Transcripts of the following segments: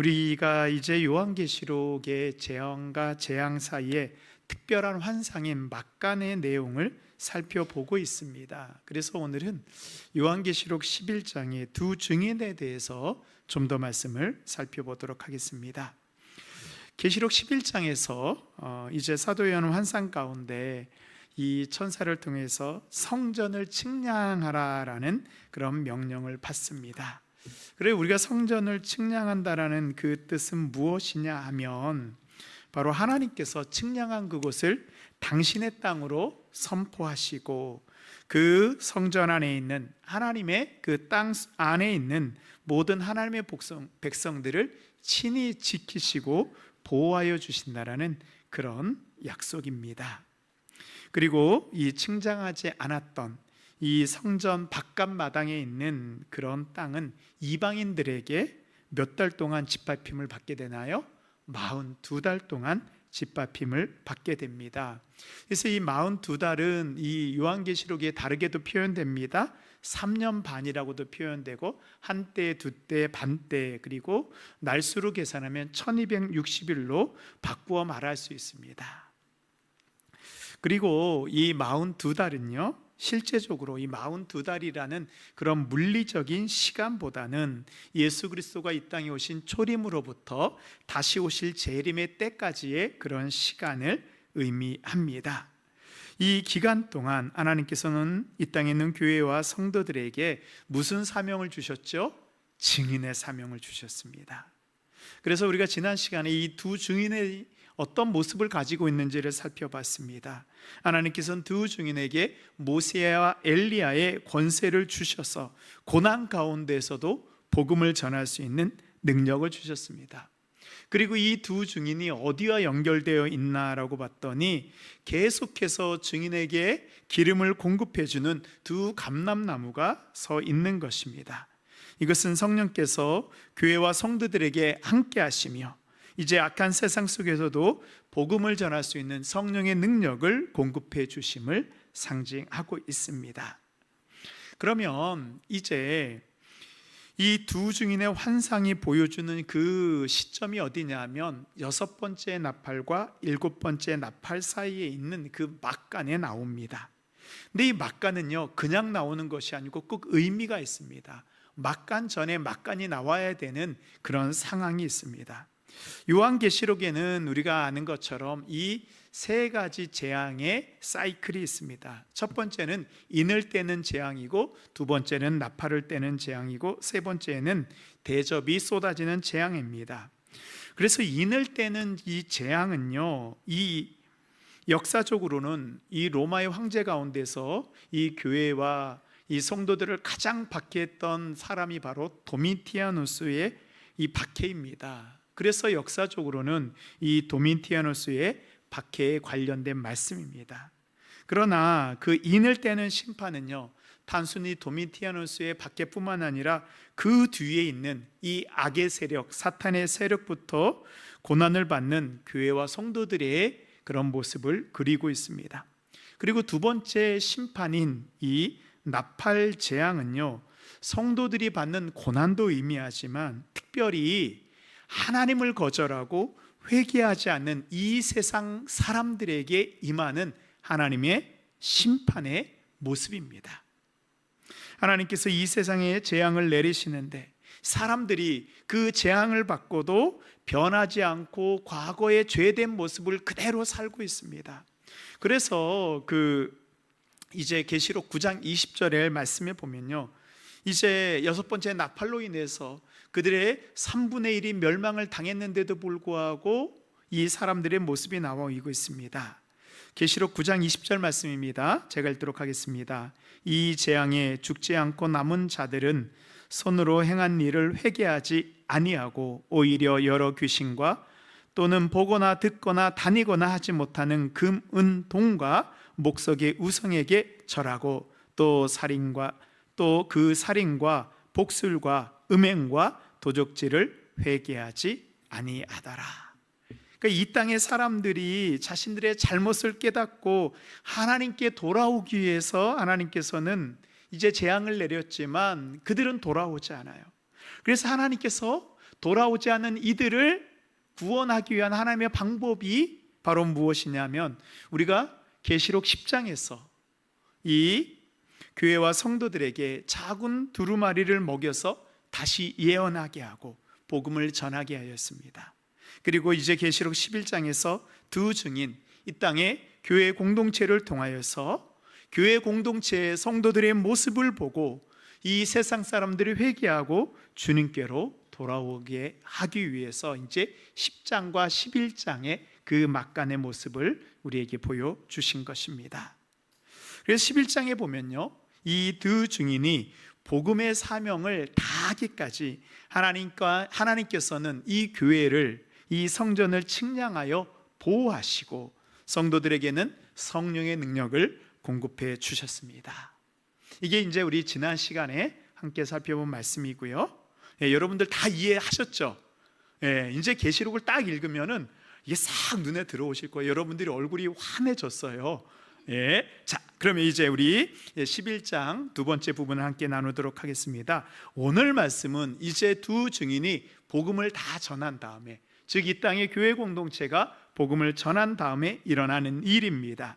우리가 이제 요한계시록의 재앙과 재앙 사이에 특별한 환상인 막간의 내용을 살펴보고 있습니다. 그래서 오늘은 요한계시록 11장의 두 증인에 대해서 좀 더 말씀을 살펴보도록 하겠습니다. 계시록 11장에서 이제 사도 요한은 환상 가운데 이 천사를 통해서 성전을 측량하라라는 그런 명령을 받습니다. 그래 우리가 성전을 측량한다라는 그 뜻은 무엇이냐 하면 바로 하나님께서 측량한 그곳을 당신의 땅으로 선포하시고 그 성전 안에 있는 하나님의 그 땅 안에 있는 모든 하나님의 백성들을 친히 지키시고 보호하여 주신다라는 그런 약속입니다. 그리고 이 측량하지 않았던 이 성전 바깥 마당에 있는 그런 땅은 이방인들에게 몇 달 동안 짓밟힘을 받게 되나요? 42달 동안 짓밟힘을 받게 됩니다. 그래서 이 42달은 이 요한계시록에 다르게도 표현됩니다. 3년 반이라고도 표현되고 한때, 두때, 반때, 그리고 날수로 계산하면 1260일로 바꾸어 말할 수 있습니다. 그리고 이 42달은요 실제적으로 이 42달이라는 그런 물리적인 시간보다는 예수 그리스도가 이 땅에 오신 초림으로부터 다시 오실 재림의 때까지의 그런 시간을 의미합니다. 이 기간 동안 하나님께서는 이 땅에 있는 교회와 성도들에게 무슨 사명을 주셨죠? 증인의 사명을 주셨습니다. 그래서 우리가 지난 시간에 이 두 증인의 어떤 모습을 가지고 있는지를 살펴봤습니다. 하나님께서는 두 증인에게 모세와 엘리야의 권세를 주셔서 고난 가운데에서도 복음을 전할 수 있는 능력을 주셨습니다. 그리고 이 두 증인이 어디와 연결되어 있나라고 봤더니 계속해서 증인에게 기름을 공급해 주는 두 감람나무가 서 있는 것입니다. 이것은 성령께서 교회와 성도들에게 함께 하시며 이제 악한 세상 속에서도 복음을 전할 수 있는 성령의 능력을 공급해 주심을 상징하고 있습니다. 그러면 이제 이 두 증인의 환상이 보여주는 그 시점이 어디냐면 6번째 나팔과 7번째 나팔 사이에 있는 그 막간에 나옵니다. 근데 이 막간은요 그냥 나오는 것이 아니고 꼭 의미가 있습니다. 막간 전에 막간이 나와야 되는 그런 상황이 있습니다. 요한계시록에는 우리가 아는 것처럼 이 세 가지 재앙의 사이클이 있습니다. 첫 번째는 인을 떼는 재앙이고, 두 번째는 나팔을 떼는 재앙이고, 세 번째는 대접이 쏟아지는 재앙입니다. 그래서 인을 떼는 이 재앙은요, 이 역사적으로는 이 로마의 황제 가운데서 이 교회와 이 성도들을 가장 박해했던 사람이 바로 도미티아누스의 이 박해입니다. 그래서 역사적으로는 이 도미티아누스의 박해에 관련된 말씀입니다. 그러나 그 인을 떼는 심판은요 단순히 도미티아누스의 박해뿐만 아니라 그 뒤에 있는 이 악의 세력, 사탄의 세력부터 고난을 받는 교회와 성도들의 그런 모습을 그리고 있습니다. 그리고 두 번째 심판인 이 나팔 재앙은요 성도들이 받는 고난도 의미하지만 특별히 하나님을 거절하고 회개하지 않는 이 세상 사람들에게 임하는 하나님의 심판의 모습입니다. 하나님께서 이 세상에 재앙을 내리시는데 사람들이 그 재앙을 받고도 변하지 않고 과거의 죄된 모습을 그대로 살고 있습니다. 그래서 이제 계시록 9장 20절의 말씀에 보면요 이제 6번째 나팔로 인해서 그들의 3분의 1이 멸망을 당했는데도 불구하고 이 사람들의 모습이 나오고 있습니다. 계시록 9장 20절 말씀입니다. 제가 읽도록 하겠습니다. 이 재앙에 죽지 않고 남은 자들은 손으로 행한 일을 회개하지 아니하고 오히려 여러 귀신과 또는 보거나 듣거나 다니거나 하지 못하는 금, 은, 동과 목석의 우성에게 절하고 또 그 살인과 복술과 음행과 도적질을 회개하지 아니하더라. 그러니까 이 땅의 사람들이 자신들의 잘못을 깨닫고 하나님께 돌아오기 위해서 하나님께서는 이제 재앙을 내렸지만 그들은 돌아오지 않아요. 그래서 하나님께서 돌아오지 않은 이들을 구원하기 위한 하나님의 방법이 바로 무엇이냐면, 우리가 계시록 10장에서 이 교회와 성도들에게 작은 두루마리를 먹여서 다시 예언하게 하고 복음을 전하게 하였습니다. 그리고 이제 계시록 11장에서 두 증인, 이 땅의 교회 공동체를 통하여서 교회 공동체의 성도들의 모습을 보고 이 세상 사람들이 회개하고 주님께로 돌아오게 하기 위해서 이제 10장과 11장의 그 막간의 모습을 우리에게 보여주신 것입니다. 그래서 11장에 보면요, 이 두 증인이 복음의 사명을 다하기까지 하나님께서는 이 교회를, 이 성전을 측량하여 보호하시고 성도들에게는 성령의 능력을 공급해 주셨습니다. 이게 이제 우리 지난 시간에 함께 살펴본 말씀이고요. 여러분들 다 이해하셨죠? 이제 계시록을 딱 읽으면은 이게 싹 눈에 들어오실 거예요. 여러분들이 얼굴이 환해졌어요. 자, 그러면 이제 우리 11장 두 번째 부분을 함께 나누도록 하겠습니다. 오늘 말씀은 이제 두 증인이 복음을 다 전한 다음에, 즉 이 땅의 교회 공동체가 복음을 전한 다음에 일어나는 일입니다.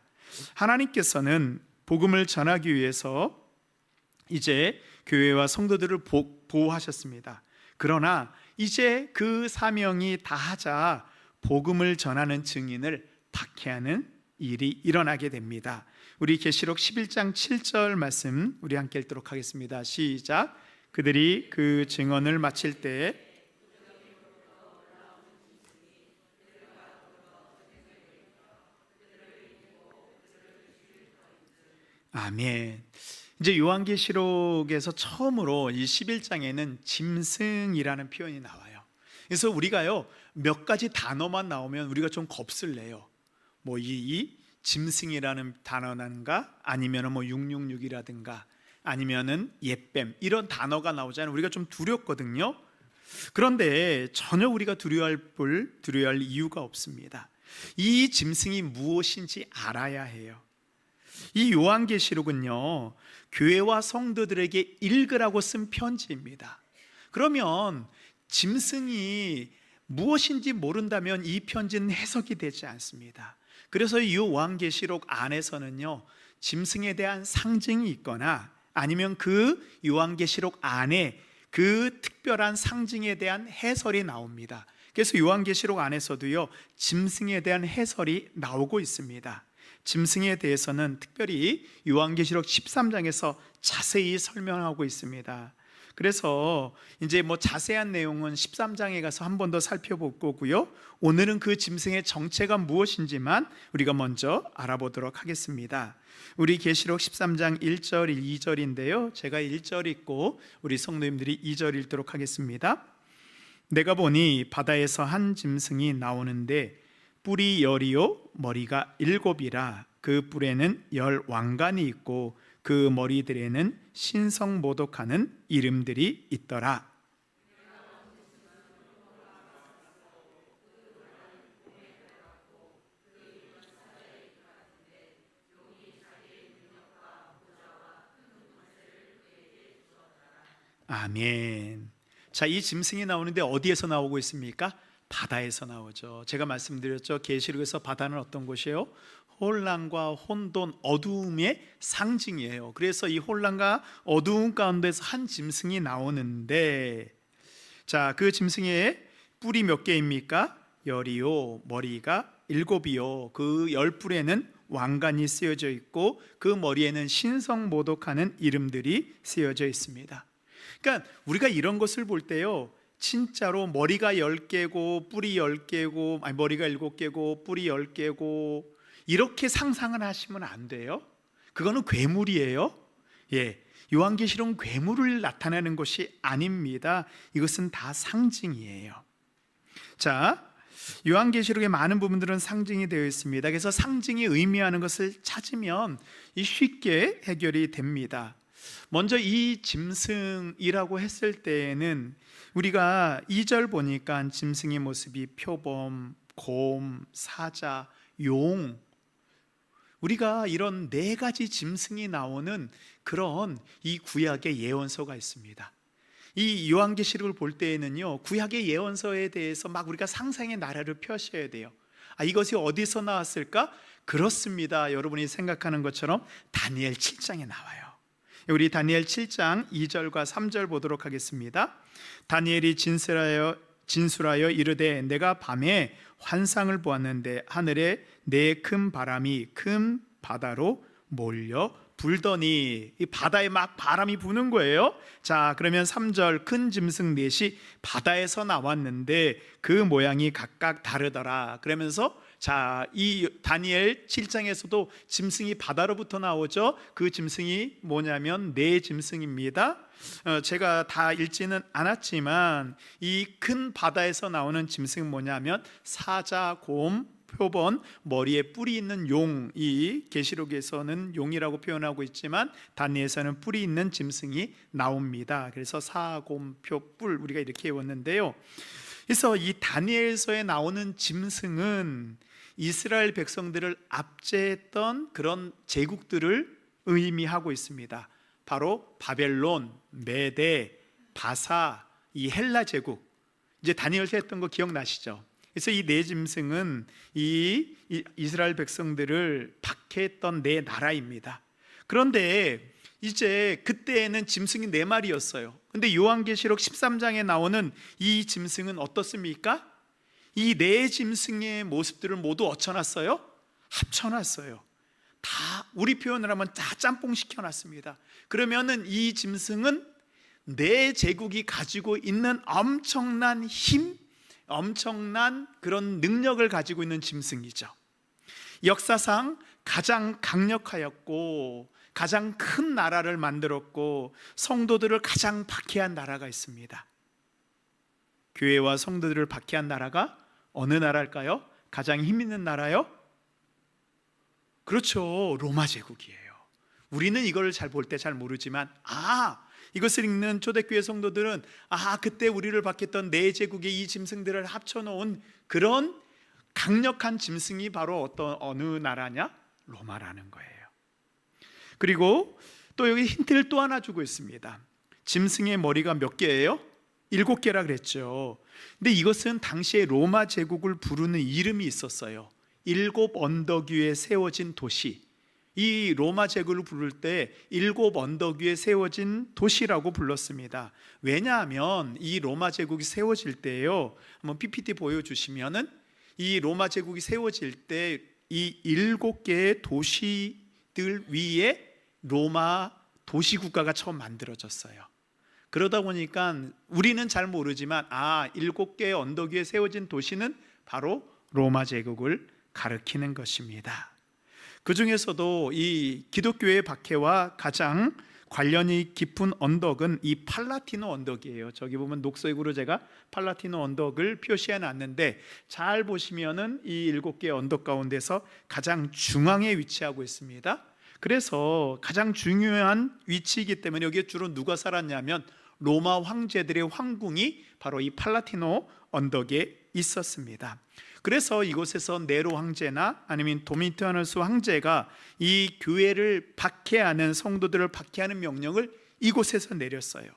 하나님께서는 복음을 전하기 위해서 이제 교회와 성도들을 보호하셨습니다. 그러나 이제 그 사명이 다하자 복음을 전하는 증인을 박해하는 일이 일어나게 됩니다. 우리 계시록 11장 7절 말씀 우리 함께 읽도록 하겠습니다. 시작. 그들이 그 증언을 마칠 때 아멘. 이제 요한계시록에서 처음으로 이 11장에는 짐승이라는 표현이 나와요. 그래서 우리가요, 몇 가지 단어만 나오면 우리가 좀 겁을 내요. 뭐 이 짐승이라는 단어인가, 아니면은 뭐 666이라든가, 아니면은 옛뱀, 이런 단어가 나오잖아요. 우리가 좀 두렵거든요. 그런데 전혀 우리가 두려워할 이유가 없습니다. 이 짐승이 무엇인지 알아야 해요. 이 요한계시록은요, 교회와 성도들에게 읽으라고 쓴 편지입니다. 그러면 짐승이 무엇인지 모른다면 이 편지는 해석이 되지 않습니다. 그래서 이 요한계시록 안에서는요, 짐승에 대한 상징이 있거나 아니면 그 요한계시록 안에 그 특별한 상징에 대한 해설이 나옵니다. 그래서 요한계시록 안에서도요, 짐승에 대한 해설이 나오고 있습니다. 짐승에 대해서는 특별히 요한계시록 13장에서 자세히 설명하고 있습니다. 그래서 이제 뭐 자세한 내용은 13장에 가서 한 번 더 살펴볼 거고요. 오늘은 그 짐승의 정체가 무엇인지만 우리가 먼저 알아보도록 하겠습니다. 우리 계시록 13장 1절, 2절인데요. 제가 1절 읽고 우리 성도님들이 2절 읽도록 하겠습니다. 내가 보니 바다에서 한 짐승이 나오는데 뿔이 10이요 머리가 7이라 그 뿔에는 10 왕관이 있고 그 머리들에는 신성모독하는 이름들이 있더라. 아멘. 자, 이 짐승이 나오는데 어디에서 나오고 있습니까? 바다에서 나오죠. 제가 말씀드렸죠. 계시록에서 바다는 어떤 곳이에요? 혼란과 혼돈, 어두움의 상징이에요. 그래서 이 혼란과 어두움 가운데서 한 짐승이 나오는데, 자, 그 짐승의 뿔이 몇 개입니까? 10이요 머리가 7이요 그 10뿔에는 왕관이 쓰여져 있고 그 머리에는 신성모독하는 이름들이 쓰여져 있습니다. 그러니까 우리가 이런 것을 볼 때요, 진짜로 머리가 10개고 뿔이 10개고, 아니 머리가 7개고 뿔이 10개고 이렇게 상상을 하시면 안 돼요. 그거는 괴물이에요. 요한계시록은 괴물을 나타내는 것이 아닙니다. 이것은 다 상징이에요. 자, 요한계시록의 많은 부분들은 상징이 되어 있습니다. 그래서 상징이 의미하는 것을 찾으면 쉽게 해결이 됩니다. 먼저 이 짐승이라고 했을 때에는 우리가 2절 보니까 짐승의 모습이 표범, 곰, 사자, 용, 우리가 이런 4가지 짐승이 나오는 그런 이 구약의 예언서가 있습니다. 이 요한계시록을 볼 때에는요, 구약의 예언서에 대해서 막 우리가 상상의 나라를 펴셔야 돼요. 이것이 어디서 나왔을까? 그렇습니다. 여러분이 생각하는 것처럼 다니엘 7장에 나와요. 우리 다니엘 7장 2절과 3절 보도록 하겠습니다. 다니엘이 진술하여 이르되 내가 밤에 환상을 보았는데 하늘에 네 큰 바람이 큰 바다로 몰려 불더니, 이 바다에 막 바람이 부는 거예요. 자, 그러면 3절, 큰 짐승 넷이 바다에서 나왔는데 그 모양이 각각 다르더라. 그러면서 자, 이 다니엘 7장에서도 짐승이 바다로부터 나오죠. 그 짐승이 뭐냐면 네 짐승입니다. 제가 다 읽지는 않았지만 이 큰 바다에서 나오는 짐승은 뭐냐면 사자, 곰, 표본, 머리에 뿔이 있는 용, 이 계시록에서는 용이라고 표현하고 있지만 다니엘에서는 뿔이 있는 짐승이 나옵니다. 그래서 사, 곰, 표, 뿔 우리가 이렇게 외웠는데요. 그래서 이 다니엘서에 나오는 짐승은 이스라엘 백성들을 압제했던 그런 제국들을 의미하고 있습니다. 바로 바벨론, 메데, 바사, 이 헬라 제국. 이제 다니엘서 했던 거 기억나시죠? 그래서 이 네 짐승은 이 이스라엘 백성들을 박해했던 네 나라입니다. 그런데 이제 그때에는 짐승이 네 마리였어요. 근데 요한계시록 13장에 나오는 이 짐승은 어떻습니까? 이 네 짐승의 모습들을 모두 어쳐놨어요? 합쳐놨어요. 다 우리 표현을 하면 다 짬뽕 시켜놨습니다. 그러면은 이 짐승은 네 제국이 가지고 있는 엄청난 힘, 엄청난 그런 능력을 가지고 있는 짐승이죠. 역사상 가장 강력하였고 가장 큰 나라를 만들었고 성도들을 가장 박해한 나라가 있습니다. 교회와 성도들을 박해한 나라가 어느 나라일까요? 가장 힘 있는 나라요? 그렇죠, 로마 제국이에요. 우리는 이걸 잘 볼 때 잘 모르지만 이것을 읽는 초대교회 성도들은 그때 우리를 박했던 네 제국의 이 짐승들을 합쳐놓은 그런 강력한 짐승이 바로 어느 나라냐? 로마라는 거예요. 그리고 또 여기 힌트를 또 하나 주고 있습니다. 짐승의 머리가 몇 개예요? 7개라 그랬죠. 근데 이것은 당시에 로마 제국을 부르는 이름이 있었어요. 7 언덕 위에 세워진 도시. 이 로마 제국을 부를 때 7 언덕 위에 세워진 도시라고 불렀습니다. 왜냐하면 이 로마 제국이 세워질 때요, 한번 PPT 보여주시면은 이 로마 제국이 세워질 때 이 7개의 도시들 위에 로마 도시국가가 처음 만들어졌어요. 그러다 보니까 우리는 잘 모르지만 7개의 언덕 위에 세워진 도시는 바로 로마 제국을 가리키는 것입니다. 그 중에서도 이 기독교의 박해와 가장 관련이 깊은 언덕은 이 팔라티노 언덕이에요. 저기 보면 녹색으로 제가 팔라티노 언덕을 표시해 놨는데 잘 보시면은 이 7개의 언덕 가운데서 가장 중앙에 위치하고 있습니다. 그래서 가장 중요한 위치이기 때문에 여기에 주로 누가 살았냐면 로마 황제들의 황궁이 바로 이 팔라티노 언덕에 있었습니다. 그래서 이곳에서 네로 황제나 아니면 도미티아누스 황제가 이 교회를 박해하는, 성도들을 박해하는 명령을 이곳에서 내렸어요.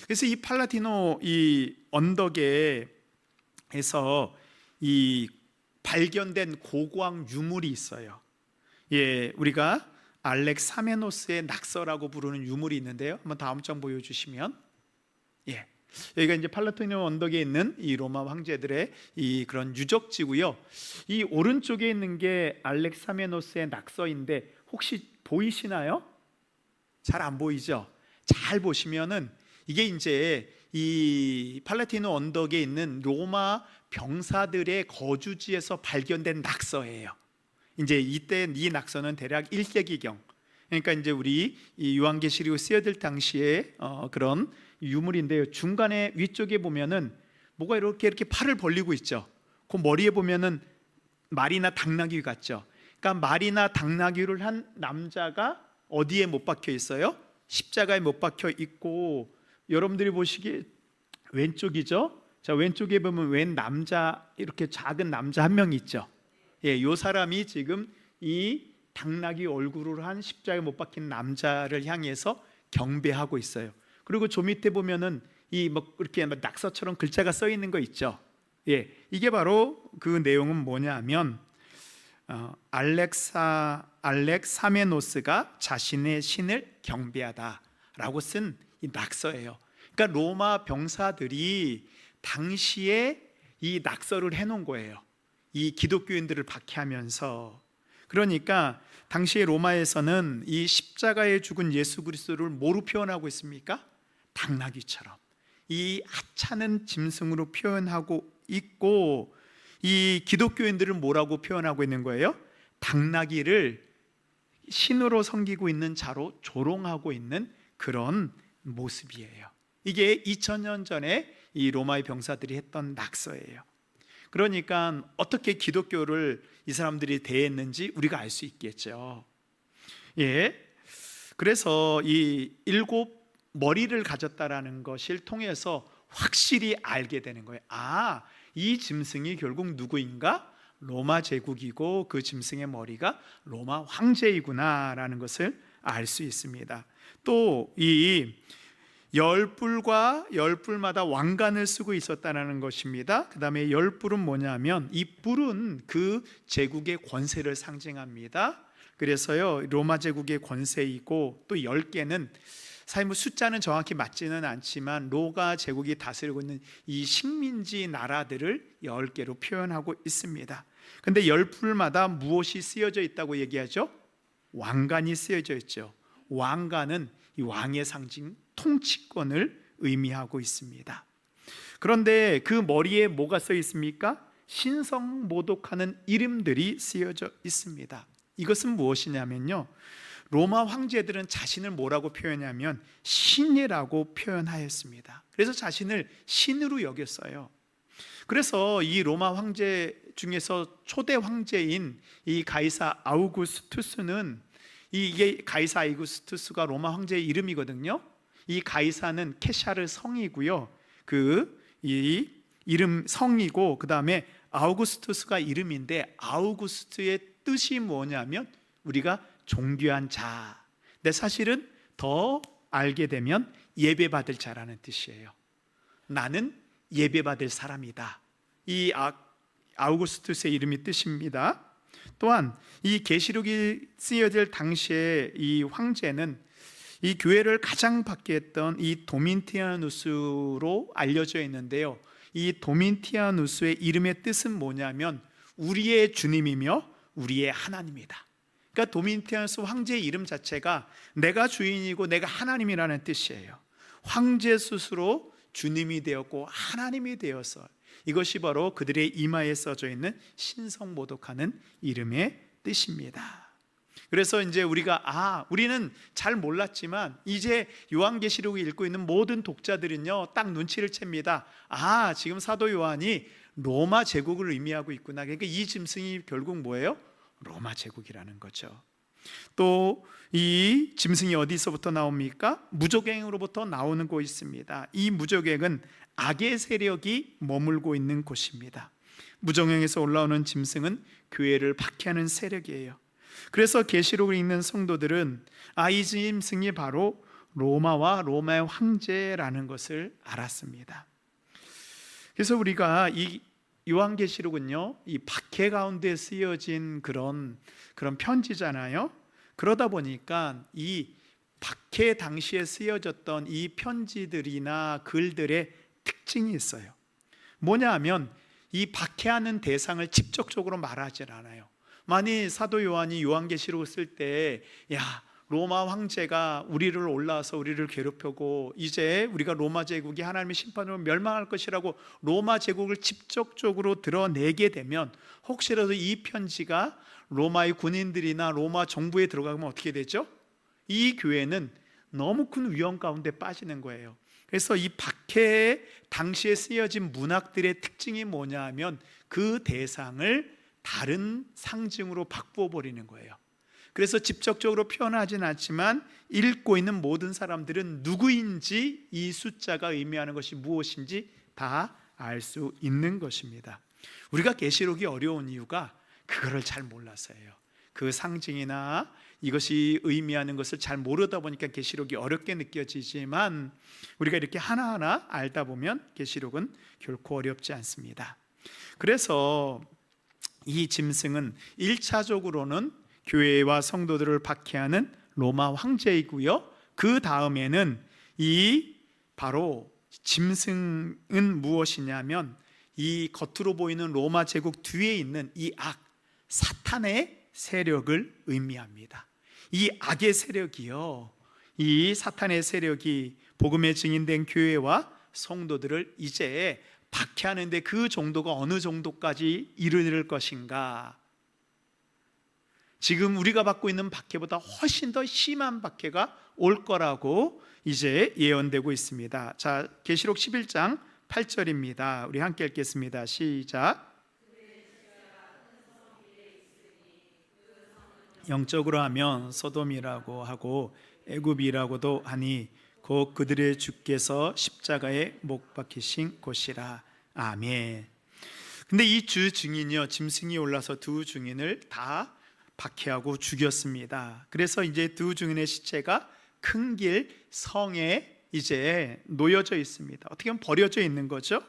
그래서 이 팔라티노 이 언덕에서 이 발견된 고고학 유물이 있어요. 우리가 알렉사메노스의 낙서라고 부르는 유물이 있는데요. 한번 다음 장 보여주시면, 여기가 이제 팔라티노 언덕에 있는 이 로마 황제들의 이 그런 유적지고요. 이 오른쪽에 있는 게 알렉사메노스의 낙서인데 혹시 보이시나요? 잘 안 보이죠? 잘 보시면은 이게 이제 이 팔라티노 언덕에 있는 로마 병사들의 거주지에서 발견된 낙서예요. 이제 이때 이 낙서는 대략 1세기경, 그러니까 이제 우리 이 요한계시록이 쓰여질 당시에 그런 유물인데요. 중간에 위쪽에 보면은 뭐가 이렇게 팔을 벌리고 있죠. 그 머리에 보면은 말이나 당나귀 같죠. 그러니까 말이나 당나귀를 한 남자가 어디에 못 박혀 있어요? 십자가에 못 박혀 있고, 여러분들이 보시기에 왼쪽이죠. 자, 왼쪽에 보면 웬 남자, 이렇게 작은 남자 한 명 있죠. 이 사람이 지금 이 당나귀 얼굴을 한 십자가에 못 박힌 남자를 향해서 경배하고 있어요. 그리고 저 밑에 보면은 이 뭐 이렇게 낙서처럼 글자가 써 있는 거 있죠. 예, 이게 바로 그 내용은 뭐냐면 알렉사메노스가 자신의 신을 경배하다라고 쓴 이 낙서예요. 그러니까 로마 병사들이 당시에 이 낙서를 해놓은 거예요. 이 기독교인들을 박해하면서. 그러니까 당시에 로마에서는 이 십자가에 죽은 예수 그리스도를 뭐로 표현하고 있습니까? 당나귀처럼 이 하찮은 짐승으로 표현하고 있고, 이 기독교인들은 뭐라고 표현하고 있는 거예요? 당나귀를 신으로 섬기고 있는 자로 조롱하고 있는 그런 모습이에요. 이게 2000년 전에 이 로마의 병사들이 했던 낙서예요. 그러니까 어떻게 기독교를 이 사람들이 대했는지 우리가 알 수 있겠죠. 예, 그래서 이 7머리를 가졌다라는 것을 통해서 확실히 알게 되는 거예요. 아, 이 짐승이 결국 누구인가? 로마 제국이고 그 짐승의 머리가 로마 황제이구나라는 것을 알 수 있습니다. 또 이 열뿔과 열뿔마다 왕관을 쓰고 있었다는 것입니다. 그 다음에 열뿔은 뭐냐면 이 뿔은 그 제국의 권세를 상징합니다. 그래서요, 로마 제국의 권세이고, 또 10개는 사실 뭐 숫자는 정확히 맞지는 않지만 로마 제국이 다스리고 있는 이 식민지 나라들을 10개로 표현하고 있습니다. 근데 열풀마다 무엇이 쓰여져 있다고 얘기하죠? 왕관이 쓰여져 있죠. 왕관은 이 왕의 상징 통치권을 의미하고 있습니다. 그런데 그 머리에 뭐가 써 있습니까? 신성모독하는 이름들이 쓰여져 있습니다. 이것은 무엇이냐면요, 로마 황제들은 자신을 뭐라고 표현하냐면 신이라고 표현하였습니다. 그래서 자신을 신으로 여겼어요. 그래서 이 로마 황제 중에서 초대 황제인 이 가이사 아우구스투스는, 이게 가이사 아우구스투스가 로마 황제의 이름이거든요. 이 가이사는 케샤르 성이고요, 이 이름 성이고, 그 다음에 아우구스투스가 이름인데, 아우구스트의 뜻이 뭐냐면 우리가 존귀한 자. 근데 사실은 더 알게 되면 예배받을 자라는 뜻이에요. 나는 예배받을 사람이다. 이 아우구스투스의 이름이 뜻입니다. 또한 이 계시록이 쓰여질 당시에 이 황제는 이 교회를 가장 박해했던 이 도민티아누스로 알려져 있는데요, 이 도민티아누스의 이름의 뜻은 뭐냐면 우리의 주님이며 우리의 하나님이다. 그러니까 도민티아누스 황제의 이름 자체가 내가 주인이고 내가 하나님이라는 뜻이에요. 황제 스스로 주님이 되었고 하나님이 되어서, 이것이 바로 그들의 이마에 써져 있는 신성모독하는 이름의 뜻입니다. 그래서 이제 우리는 잘 몰랐지만 이제 요한계시록을 읽고 있는 모든 독자들은요, 딱 눈치를 챕니다. 지금 사도 요한이 로마 제국을 의미하고 있구나. 그러니까 이 짐승이 결국 뭐예요? 로마 제국이라는 거죠. 또 이 짐승이 어디서부터 나옵니까? 무저갱으로부터 나오는 곳이 있습니다. 이 무저갱은 악의 세력이 머물고 있는 곳입니다. 무저갱에서 올라오는 짐승은 교회를 박해하는 세력이에요. 그래서 계시록을 읽는 성도들은 이 짐승이 바로 로마와 로마의 황제라는 것을 알았습니다. 그래서 우리가 이 요한계시록은요, 이 박해 가운데 쓰여진 그런 편지잖아요. 그러다 보니까 이 박해 당시에 쓰여졌던 이 편지들이나 글들의 특징이 있어요. 뭐냐 하면 이 박해하는 대상을 직접적으로 말하지 않아요. 만일 사도 요한이 요한계시록을 쓸 때 로마 황제가 우리를 올라와서 우리를 괴롭히고 이제 우리가 로마 제국이 하나님의 심판으로 멸망할 것이라고 로마 제국을 직접적으로 드러내게 되면, 혹시라도 이 편지가 로마의 군인들이나 로마 정부에 들어가면 어떻게 되죠? 이 교회는 너무 큰 위험 가운데 빠지는 거예요. 그래서 이 박해 당시에 쓰여진 문학들의 특징이 뭐냐 하면 그 대상을 다른 상징으로 바꾸어 버리는 거예요. 그래서 직접적으로 표현하진 않지만 읽고 있는 모든 사람들은 누구인지, 이 숫자가 의미하는 것이 무엇인지 다 알 수 있는 것입니다. 우리가 계시록이 어려운 이유가 그거를 잘 몰라서예요. 그 상징이나 이것이 의미하는 것을 잘 모르다 보니까 계시록이 어렵게 느껴지지만 우리가 이렇게 하나하나 알다 보면 계시록은 결코 어렵지 않습니다. 그래서 이 짐승은 1차적으로는 교회와 성도들을 박해하는 로마 황제이고요, 그 다음에는 이 바로 짐승은 무엇이냐면 이 겉으로 보이는 로마 제국 뒤에 있는 이 사탄의 세력을 의미합니다. 이 악의 세력이요, 이 사탄의 세력이 복음에 증인된 교회와 성도들을 이제 박해하는데 그 정도가 어느 정도까지 이르를 것인가? 지금 우리가 받고 있는 박해보다 훨씬 더 심한 박해가 올 거라고 이제 예언되고 있습니다. 자, 계시록 11장 8절입니다. 우리 함께 읽겠습니다. 시작. 영적으로 하면 소돔이라고 하고 애굽이라고도 하니 곧 그들의 주께서 십자가에 못 박히신 곳이라. 아멘. 근데 이 주 증인이요, 짐승이 올라서 두 증인을 다 박해하고 죽였습니다. 그래서 이제 두 증인의 시체가 큰 길 성에 이제 놓여져 있습니다. 어떻게 보면 버려져 있는 거죠.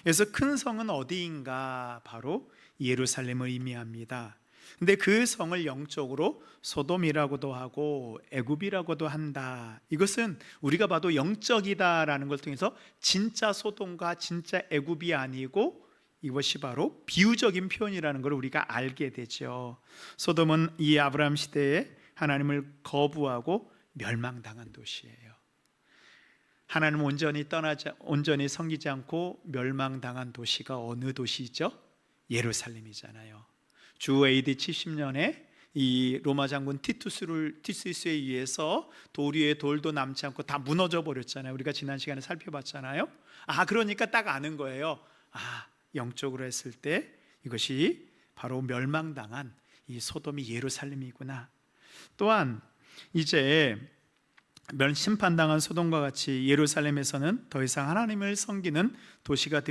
그래서 큰 성은 어디인가? 바로 예루살렘을 의미합니다. 근데 그 성을 영적으로 소돔이라고도 하고 애굽이라고도 한다. 이것은 우리가 봐도 영적이다라는 걸 통해서 진짜 소돔과 진짜 애굽이 아니고 이것이 바로 비유적인 표현이라는 걸 우리가 알게 되죠. 소돔은 이 아브라함 시대에 하나님을 거부하고 멸망당한 도시예요. 하나님을 온전히 섬기지 않고 멸망당한 도시가 어느 도시죠? 예루살렘이잖아요. 주 AD 70년에 이 로마 장군 티투스에 의해서 돌 위에 돌도 남지 않고 다 무너져 버렸잖아요. 우리가 지난 시간에 살펴봤잖아요. 그러니까 딱 아는 거예요. 영적으로 했을 때 이것이 바로 멸망당한 이 소돔이 예루살렘이구나. 또한 이제 심판당한 소돔과 같이 예루살렘에서는 더 이상 하나님을 섬기는 도시가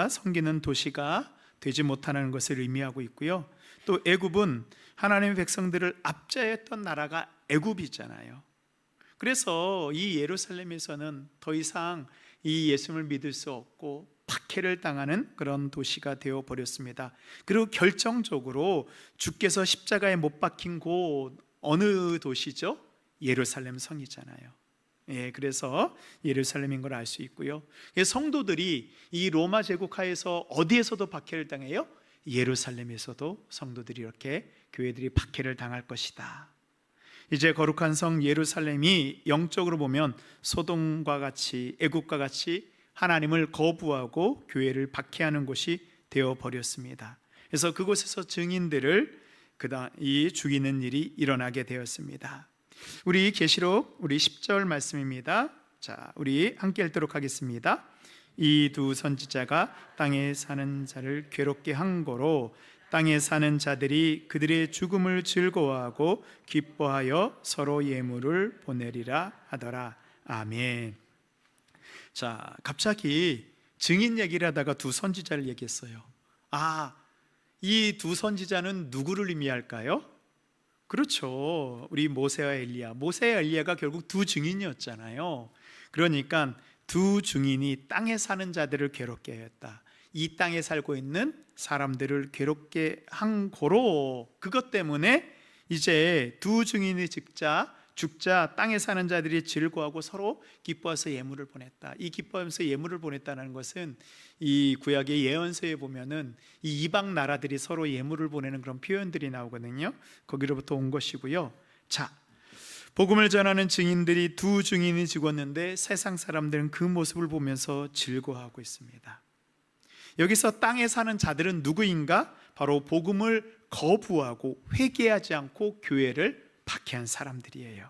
섬기는 도시가 되지 못하는 것을 의미하고 있고요. 또 애굽은 하나님의 백성들을 압제했던 나라가 애굽이잖아요. 그래서 이 예루살렘에서는 더 이상 이 예수님을 믿을 수 없고 박해를 당하는 그런 도시가 되어 버렸습니다. 그리고 결정적으로 주께서 십자가에 못 박힌 곳 어느 도시죠? 예루살렘 성이잖아요. 그래서 예루살렘인 걸 알 수 있고요. 성도들이 이 로마 제국 하에서 어디에서도 박해를 당해요? 예루살렘에서도 성도들이 이렇게 교회들이 박해를 당할 것이다. 이제 거룩한 성 예루살렘이 영적으로 보면 소돔과 같이 애굽과 같이 하나님을 거부하고 교회를 박해하는 곳이 되어 버렸습니다. 그래서 그곳에서 증인들을 죽이는 일이 일어나게 되었습니다. 우리 계시록 우리 10절 말씀입니다. 자, 우리 함께 읽도록 하겠습니다. 이 두 선지자가 땅에 사는 자를 괴롭게 한 거로 땅에 사는 자들이 그들의 죽음을 즐거워하고 기뻐하여 서로 예물을 보내리라 하더라. 아멘. 자, 갑자기 증인 얘기를 하다가 두 선지자를 얘기했어요. 이 두 선지자는 누구를 의미할까요? 그렇죠. 우리 모세와 엘리야가 결국 두 증인이었잖아요. 그러니까 두 증인이 땅에 사는 자들을 괴롭게 했다. 이 땅에 살고 있는 사람들을 괴롭게 한 거로, 그것 때문에 이제 두 증인이 죽자 땅에 사는 자들이 즐거워하고 서로 기뻐해서 예물을 보냈다. 이 기뻐하면서 예물을 보냈다는 것은 이 구약의 예언서에 보면은 이 이방 나라들이 서로 예물을 보내는 그런 표현들이 나오거든요. 거기로부터 온 것이고요. 자, 복음을 전하는 증인들이 두 증인이 죽었는데 세상 사람들은 그 모습을 보면서 즐거워하고 있습니다. 여기서 땅에 사는 자들은 누구인가? 바로 복음을 거부하고 회개하지 않고 교회를 박해한 사람들이에요.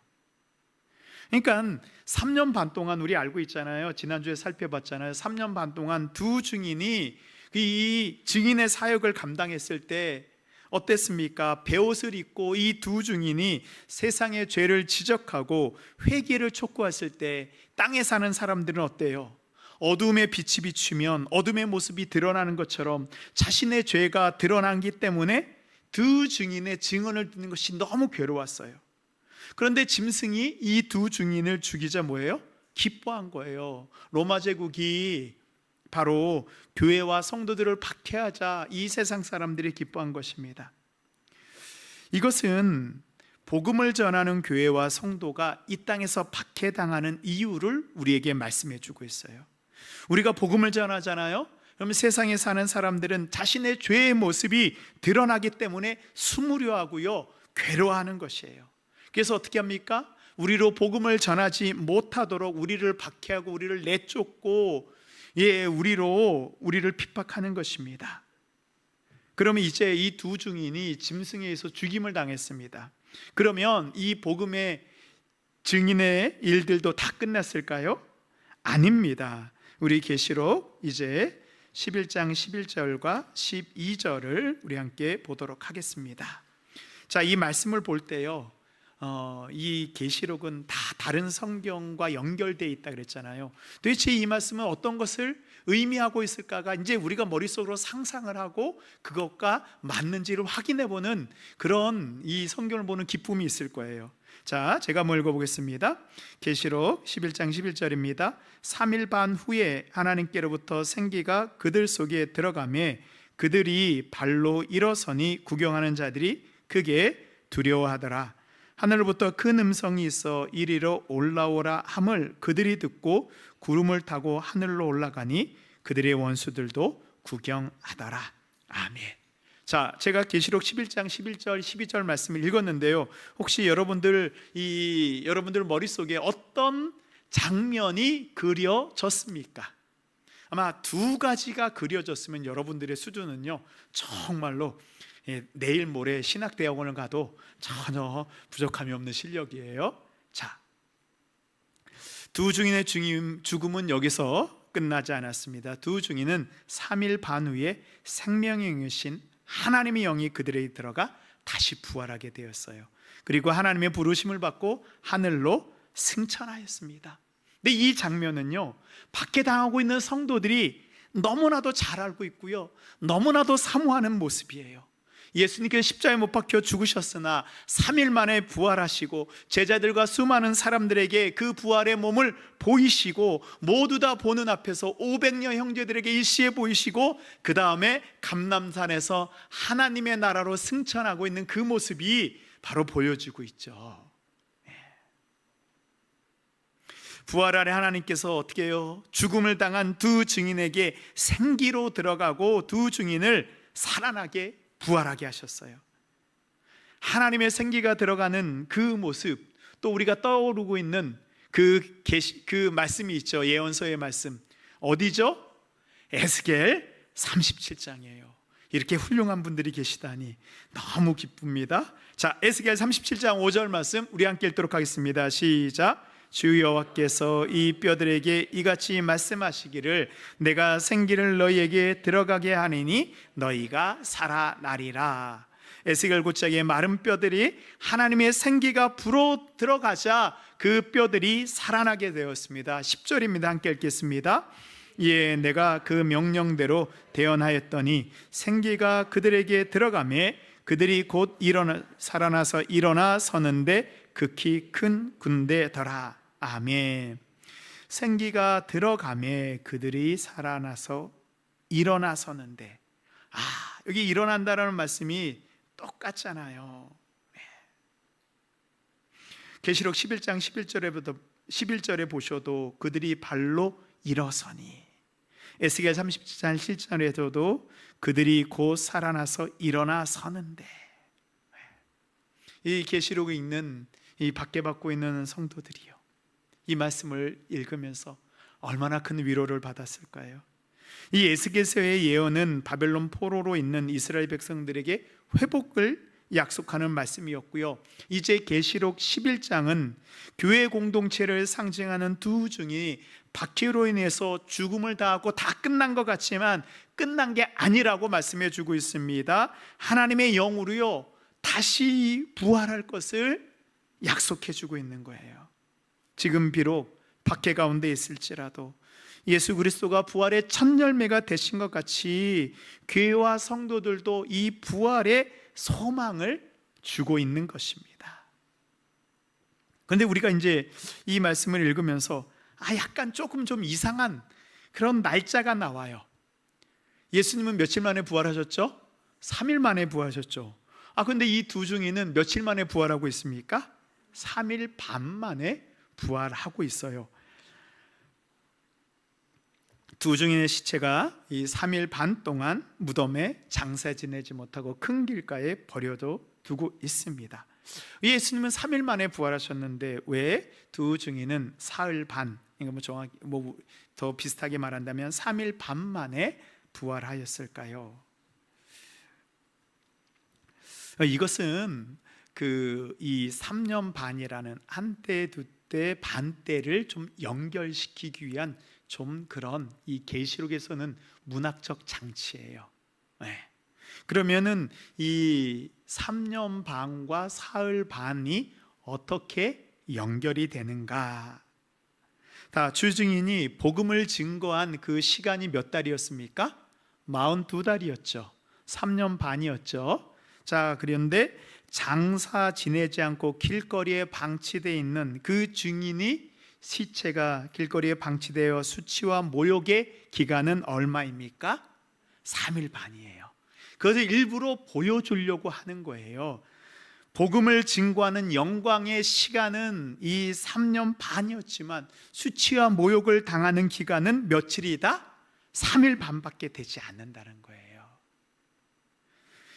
그러니까 3년 반 동안 우리 알고 있잖아요. 지난주에 살펴봤잖아요. 3년 반 동안 두 증인이 이 증인의 사역을 감당했을 때 어땠습니까? 베옷을 입고 이 두 증인이 세상의 죄를 지적하고 회개를 촉구했을 때 땅에 사는 사람들은 어때요? 어둠의 빛이 비추면 어둠의 모습이 드러나는 것처럼 자신의 죄가 드러나기 때문에 두 증인의 증언을 듣는 것이 너무 괴로웠어요. 그런데 짐승이 이 두 증인을 죽이자 뭐예요? 기뻐한 거예요. 로마 제국이 바로 교회와 성도들을 박해하자 이 세상 사람들이 기뻐한 것입니다. 이것은 복음을 전하는 교회와 성도가 이 땅에서 박해당하는 이유를 우리에게 말씀해 주고 있어요. 우리가 복음을 전하잖아요. 그러면 세상에 사는 사람들은 자신의 죄의 모습이 드러나기 때문에 수무려하고요, 괴로워하는 것이에요. 그래서 어떻게 합니까? 우리로 복음을 전하지 못하도록 우리를 박해하고 우리를 내쫓고 우리를 핍박하는 것입니다. 그러면 이제 이 두 증인이 짐승에 의해서 죽임을 당했습니다. 그러면 이 복음의 증인의 일들도 다 끝났을까요? 아닙니다. 우리 계시록 이제 11장 11절과 12절을 우리 함께 보도록 하겠습니다. 자, 이 말씀을 볼 때요, 이 계시록은 다 다른 성경과 연결되어 있다 그랬잖아요. 도대체 이 말씀은 어떤 것을 의미하고 있을까가 이제 우리가 머릿속으로 상상을 하고 그것과 맞는지를 확인해보는 그런 이 성경을 보는 기쁨이 있을 거예요. 자, 제가 한번 읽어보겠습니다. 계시록 11장 11절입니다. 3일 반 후에 하나님께로부터 생기가 그들 속에 들어가매 그들이 발로 일어서니 구경하는 자들이 크게 두려워하더라. 하늘로부터 큰 음성이 있어 이리로 올라오라 함을 그들이 듣고 구름을 타고 하늘로 올라가니 그들의 원수들도 구경하더라. 아멘. 자, 제가 계시록 11장 11절 12절 말씀을 읽었는데요, 혹시 여러분들 머릿속에 어떤 장면이 그려졌습니까? 아마 두 가지가 그려졌으면 여러분들의 수준은요, 정말로 내일 모레 신학대학원을 가도 전혀 부족함이 없는 실력이에요. 자, 두 증인의 죽음은 여기서 끝나지 않았습니다. 두 증인은 3일 반 후에 생명의 영이신 하나님의 영이 그들에게 들어가 다시 부활하게 되었어요. 그리고 하나님의 부르심을 받고 하늘로 승천하였습니다. 근데 이 장면은요, 박해당하고 있는 성도들이 너무나도 잘 알고 있고요, 너무나도 사모하는 모습이에요. 예수님께서 십자가에 못 박혀 죽으셨으나 3일 만에 부활하시고 제자들과 수많은 사람들에게 그 부활의 몸을 보이시고 모두 다 보는 앞에서 500여 형제들에게 일시에 보이시고 그 다음에 감람산에서 하나님의 나라로 승천하고 있는 그 모습이 바로 보여지고 있죠. 부활 아래 하나님께서 어떻게 해요? 죽음을 당한 두 증인에게 생기로 들어가고 두 증인을 살아나게 부활하게 하셨어요. 하나님의 생기가 들어가는 그 모습, 또 우리가 떠오르고 있는 그 말씀이 있죠. 예언서의 말씀 어디죠? 에스겔 37장이에요. 이렇게 훌륭한 분들이 계시다니 너무 기쁩니다. 자, 에스겔 37장 5절 말씀 우리 함께 읽도록 하겠습니다. 시작. 주 여호와께서 이 뼈들에게 이같이 말씀하시기를 내가 생기를 너희에게 들어가게 하리니 너희가 살아나리라. 에스겔 고짝의 마른 뼈들이 하나님의 생기가 불어 들어가자 그 뼈들이 살아나게 되었습니다. 10절입니다. 함께 읽겠습니다. 예, 내가 그 명령대로 대언하였더니 생기가 그들에게 들어가매 그들이 곧 살아나서 일어나 서는데 극히 큰 군대더라. 아멘. 생기가 들어가매 그들이 살아나서 일어나 서는데, 여기 일어난다라는 말씀이 똑같잖아요. 계시록 11장 11절에 보셔도 그들이 발로 일어서니, 에스겔 37장 7절에서도 그들이 곧 살아나서 일어나 서는데, 이 계시록에 있는 이 박해받고 있는 성도들이요, 이 말씀을 읽으면서 얼마나 큰 위로를 받았을까요? 이 에스겔서의 예언은 바벨론 포로로 있는 이스라엘 백성들에게 회복을 약속하는 말씀이었고요, 이제 계시록 11장은 교회 공동체를 상징하는 두 증인이 박해로 인해서 죽음을 당하고 다 끝난 것 같지만 끝난 게 아니라고 말씀해 주고 있습니다. 하나님의 영으로요 다시 부활할 것을 약속해 주고 있는 거예요. 지금 비록 박해 가운데 있을지라도 예수 그리스도가 부활의 첫 열매가 되신 것 같이 교회와 성도들도 이 부활의 소망을 주고 있는 것입니다. 그런데 우리가 이제 이 말씀을 읽으면서 약간 조금 좀 이상한 그런 날짜가 나와요. 예수님은 며칠 만에 부활하셨죠? 3일 만에 부활하셨죠. 근데 이 두 증인은 며칠 만에 부활하고 있습니까? 3일 반 만에 부활하고 있어요. 두 증인의 시체가 이 3일 반 동안 무덤에 장사 지내지 못하고 큰 길가에 버려도 두고 있습니다. 예수님은 3일 만에 부활하셨는데 왜 두 증인은 사흘 반, 정확히 더 비슷하게 말한다면 3일 반 만에 부활하였을까요? 이것은 이 3년 반이라는 한때 두때 반때를 좀 연결시키기 위한 좀 그런 이 계시록에서는 문학적 장치예요. 그러면은 이 3년 반과 사흘 반이 어떻게 연결이 되는가? 주증인이 복음을 증거한 그 시간이 몇 달이었습니까? 42달이었죠. 3년 반이었죠. 그런데 장사 지내지 않고 길거리에 방치되어 있는 그 증인이 시체가 길거리에 방치되어 수치와 모욕의 기간은 얼마입니까? 3일 반이에요. 그것을 일부러 보여주려고 하는 거예요. 복음을 증거하는 영광의 시간은 이 3년 반이었지만 수치와 모욕을 당하는 기간은 며칠이다? 3일 반밖에 되지 않는다는 거예요.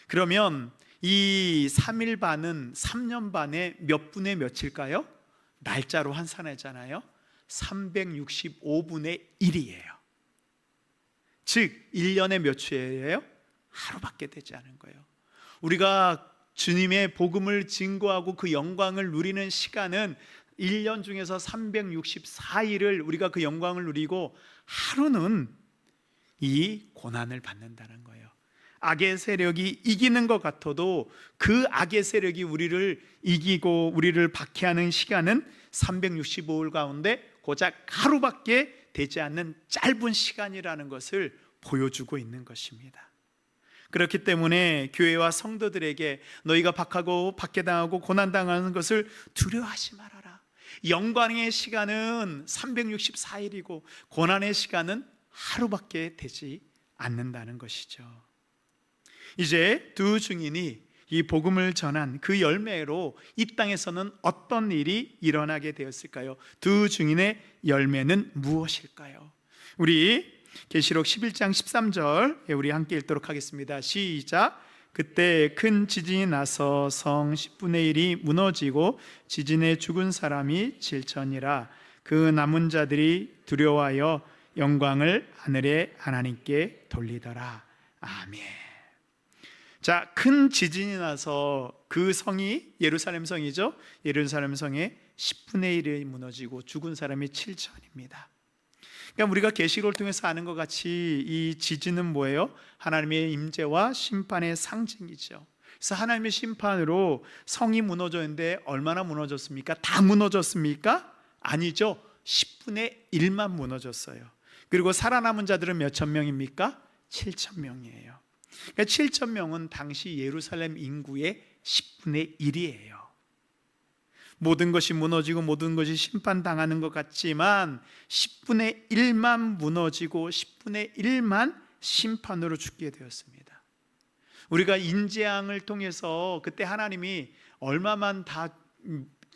그러면 이 3일 반은 3년 반의 몇 분의 몇일까요? 날짜로 환산하잖아요. 365분의 1이에요. 즉 1년에 몇 주예요? 하루밖에 되지 않은 거예요. 우리가 주님의 복음을 증거하고 그 영광을 누리는 시간은 1년 중에서 364일을 우리가 그 영광을 누리고 하루는 이 고난을 받는다는 거예요. 악의 세력이 이기는 것 같아도 그 악의 세력이 우리를 이기고 우리를 박해하는 시간은 365일 가운데 고작 하루밖에 되지 않는 짧은 시간이라는 것을 보여주고 있는 것입니다. 그렇기 때문에 교회와 성도들에게 너희가 박하고 박해당하고 고난당하는 것을 두려워하지 말아라. 영광의 시간은 364일이고 고난의 시간은 하루밖에 되지 않는다는 것이죠. 이제 두 증인이 이 복음을 전한 그 열매로 이 땅에서는 어떤 일이 일어나게 되었을까요? 두 증인의 열매는 무엇일까요? 우리 계시록 11장 13절 우리 함께 읽도록 하겠습니다. 시작. 그때 큰 지진이 나서 성 10분의 1이 무너지고 지진에 죽은 사람이 7천이라. 그 남은 자들이 두려워하여 영광을 하늘의 하나님께 돌리더라. 아멘. 큰 지진이 나서 그 성이 예루살렘 성이죠. 예루살렘 성의 10분의 1이 무너지고 죽은 사람이 7천입니다. 그러니까 우리가 계시록을 통해서 아는 것 같이 이 지진은 뭐예요? 하나님의 임재와 심판의 상징이죠. 그래서 하나님의 심판으로 성이 무너졌는데 얼마나 무너졌습니까? 다 무너졌습니까? 아니죠. 10분의 1만 무너졌어요. 그리고 살아남은 자들은 몇천 명입니까? 7천 명이에요. 그러니까 7천 명은 당시 예루살렘 인구의 10분의 1이에요. 모든 것이 무너지고 모든 것이 심판당하는 것 같지만 10분의 1만 무너지고 10분의 1만 심판으로 죽게 되었습니다. 우리가 인재앙을 통해서 그때 하나님이 얼마만 다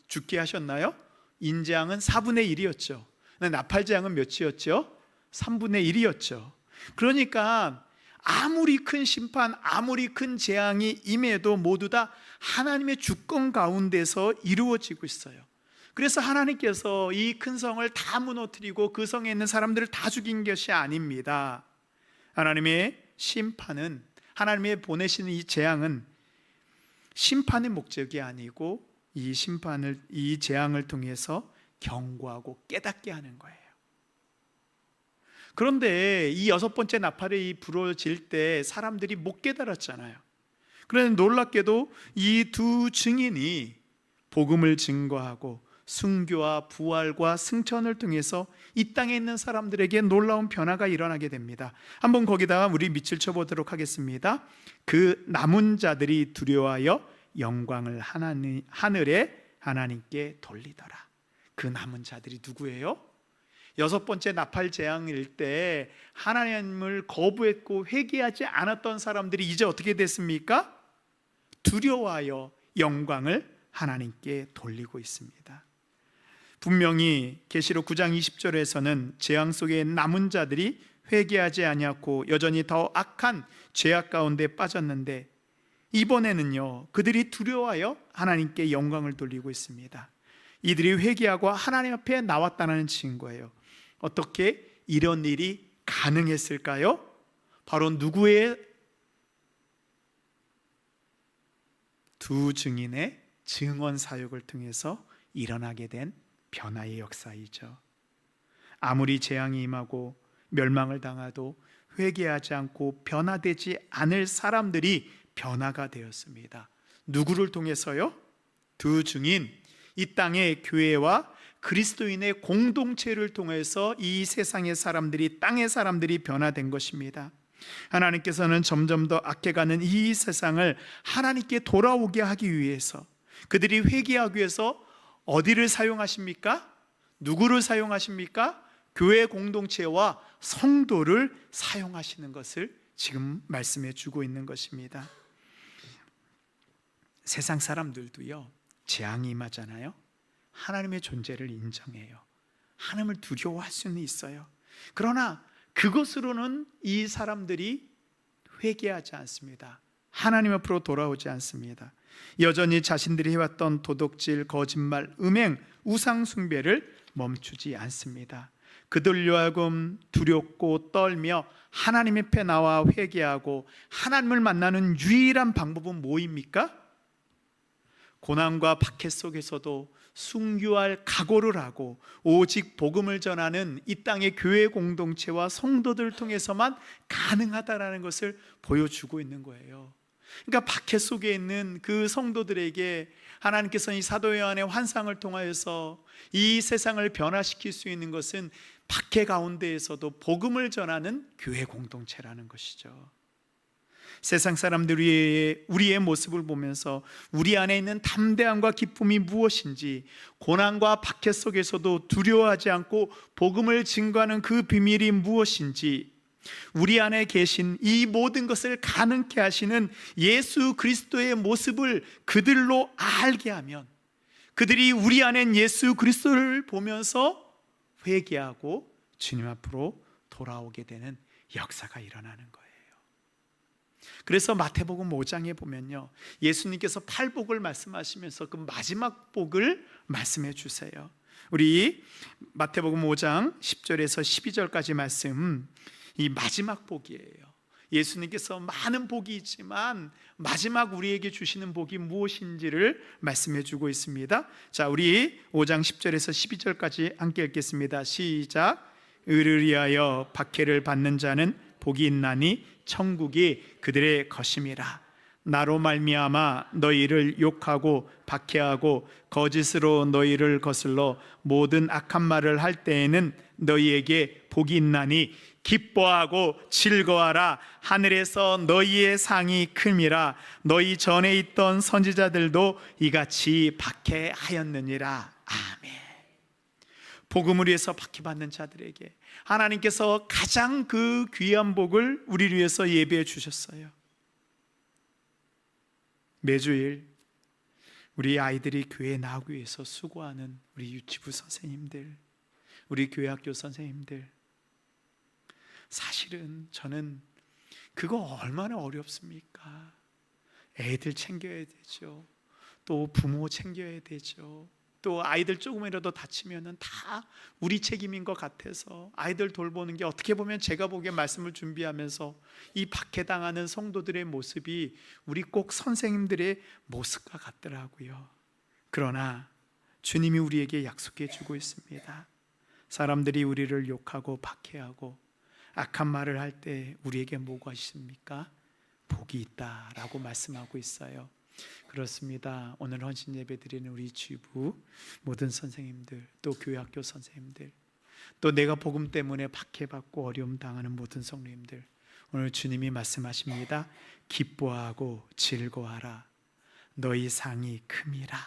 죽게 하셨나요? 인재앙은 4분의 1이었죠. 나팔재앙은 몇이었죠? 3분의 1이었죠. 그러니까 아무리 큰 심판, 아무리 큰 재앙이 임해도 모두 다 하나님의 주권 가운데서 이루어지고 있어요. 그래서 하나님께서 이 큰 성을 다 무너뜨리고 그 성에 있는 사람들을 다 죽인 것이 아닙니다. 하나님의 심판은, 하나님의 보내시는 이 재앙은 심판의 목적이 아니고 이 재앙을 통해서 경고하고 깨닫게 하는 거예요. 그런데 이 6번째 나팔이 불어질 때 사람들이 못 깨달았잖아요. 그런데 놀랍게도 이 두 증인이 복음을 증거하고 순교와 부활과 승천을 통해서 이 땅에 있는 사람들에게 놀라운 변화가 일어나게 됩니다. 한번 거기다가 우리 밑줄 쳐보도록 하겠습니다. 그 남은 자들이 두려워하여 영광을 하늘에 하나님께 돌리더라. 그 남은 자들이 누구예요? 여섯 번째 나팔 재앙일 때 하나님을 거부했고 회개하지 않았던 사람들이 이제 어떻게 됐습니까? 두려워하여 영광을 하나님께 돌리고 있습니다. 분명히 계시록 9장 20절에서는 재앙 속에 남은 자들이 회개하지 아니하고 여전히 더 악한 죄악 가운데 빠졌는데, 이번에는요 그들이 두려워하여 하나님께 영광을 돌리고 있습니다. 이들이 회개하고 하나님 앞에 나왔다는 증거예요. 어떻게 이런 일이 가능했을까요? 바로 누구의? 두 증인의 증언 사역을 통해서 일어나게 된 변화의 역사이죠. 아무리 재앙이 임하고 멸망을 당하도 회개하지 않고 변화되지 않을 사람들이 변화가 되었습니다. 누구를 통해서요? 두 증인, 이 땅의 교회와 그리스도인의 공동체를 통해서 이 세상의 사람들이, 땅의 사람들이 변화된 것입니다. 하나님께서는 점점 더 악해가는 이 세상을 하나님께 돌아오게 하기 위해서, 그들이 회개하기 위해서 어디를 사용하십니까? 누구를 사용하십니까? 교회 공동체와 성도를 사용하시는 것을 지금 말씀해 주고 있는 것입니다. 세상 사람들도요 재앙이 임하잖아요. 하나님의 존재를 인정해요. 하나님을 두려워할 수는 있어요. 그러나 그것으로는 이 사람들이 회개하지 않습니다. 하나님 앞으로 돌아오지 않습니다. 여전히 자신들이 해왔던 도둑질, 거짓말, 음행, 우상 숭배를 멈추지 않습니다. 그들로 하여금 두렵고 떨며 하나님 앞에 나와 회개하고 하나님을 만나는 유일한 방법은 뭐입니까? 고난과 박해 속에서도 순교할 각오를 하고 오직 복음을 전하는 이 땅의 교회 공동체와 성도들을 통해서만 가능하다라는 것을 보여주고 있는 거예요. 그러니까 박해 속에 있는 그 성도들에게 하나님께서는 이 사도 요한의 환상을 통하여서 이 세상을 변화시킬 수 있는 것은 박해 가운데에서도 복음을 전하는 교회 공동체라는 것이죠. 세상 사람들이 우리의 모습을 보면서 우리 안에 있는 담대함과 기쁨이 무엇인지, 고난과 박해 속에서도 두려워하지 않고 복음을 증거하는 그 비밀이 무엇인지, 우리 안에 계신 이 모든 것을 가능케 하시는 예수 그리스도의 모습을 그들로 알게 하면, 그들이 우리 안엔 예수 그리스도를 보면서 회개하고 주님 앞으로 돌아오게 되는 역사가 일어나는 거예요. 그래서 마태복음 5장에 보면요, 예수님께서 팔복을 말씀하시면서 그 마지막 복을 말씀해 주세요. 우리 마태복음 5장 10절에서 12절까지 말씀, 이 마지막 복이에요. 예수님께서 많은 복이 있지만 마지막 우리에게 주시는 복이 무엇인지를 말씀해 주고 있습니다. 자, 우리 5장 10절에서 12절까지 함께 읽겠습니다. 시작. 의를 위하여 박해를 받는 자는 복이 있나니 천국이 그들의 것임이라. 나로 말미암아 너희를 욕하고 박해하고 거짓으로 너희를 거슬러 모든 악한 말을 할 때에는 너희에게 복이 있나니 기뻐하고 즐거워하라. 하늘에서 너희의 상이 큼이라. 너희 전에 있던 선지자들도 이같이 박해하였느니라. 아멘. 복음을 위해서 박해받는 자들에게 하나님께서 가장 그 귀한 복을 우리를 위해서 예배해 주셨어요. 매주일 우리 아이들이 교회에 나오기 위해서 수고하는 우리 유치부 선생님들, 우리 교회학교 선생님들, 사실은 저는 그거 얼마나 어렵습니까? 애들 챙겨야 되죠. 또 부모 챙겨야 되죠. 또 아이들 조금이라도 다치면은 다 우리 책임인 것 같아서 아이들 돌보는 게, 어떻게 보면 제가 보기에 말씀을 준비하면서 이 박해당하는 성도들의 모습이 우리 꼭 선생님들의 모습과 같더라고요. 그러나 주님이 우리에게 약속해 주고 있습니다. 사람들이 우리를 욕하고 박해하고 악한 말을 할 때 우리에게 뭐가 있습니까? 복이 있다라고 말씀하고 있어요. 그렇습니다. 오늘 헌신 예배 드리는 우리 주부 모든 선생님들, 또 교회학교 선생님들, 또 내가 복음 때문에 박해받고 어려움 당하는 모든 성도님들, 오늘 주님이 말씀하십니다. 기뻐하고 즐거워하라. 너희 상이 큼이라.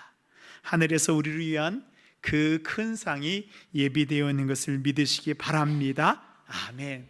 하늘에서 우리를 위한 그 큰 상이 예비되어 있는 것을 믿으시기 바랍니다. 아멘.